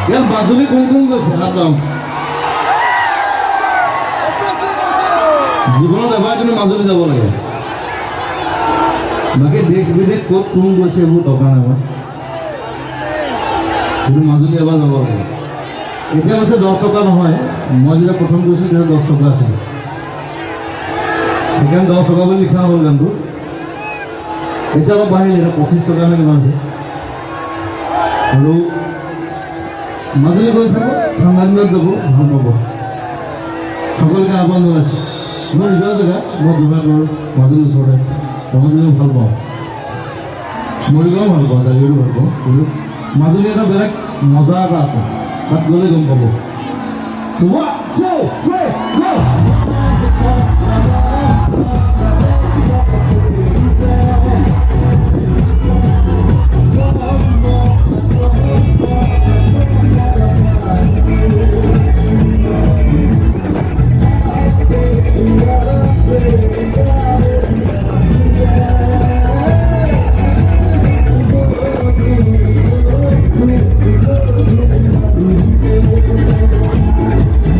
ইয়াত মাজুলী কোন কোন গৈছে হাত লওঁ জীৱনত এবাৰ কিন্তু মাজুলী যাব লাগে বাকী দেশ বিদেশ ক'ত কোন গৈছে এইবোৰ দৰকাৰ নাই মই কিন্তু মাজুলী এবাৰ যাব লাগে এতিয়া কৈছে 10 টকা নহয় মই যেতিয়া প্ৰথম গৈছোঁ তেতিয়া 10 টকা আছিল সেইকাৰণে 10 টকা বুলি লিখা হ'ল গানটো এতিয়া অলপ বাঢ়িলে এতিয়া 25 টকা নে কিমান আছে আৰু মাজুলী গৈ চাব ঠাণ্ডা দিনত যাব ভাল পাব সকলোকে আহ্বান জনাইছোঁ মোৰ নিজৰ জেগা মই যোৰহাটৰ মাজুলীৰ ওচৰতে মাজুলী ভাল পাওঁ মৰিগাঁও ভাল পাওঁ জাগিৰোডো ভাল পাওঁ কিন্তু মাজুলী এটা বেলেগ মজা এটা আছে তাত গ'লে গম পাব So 1, 2, 3, go!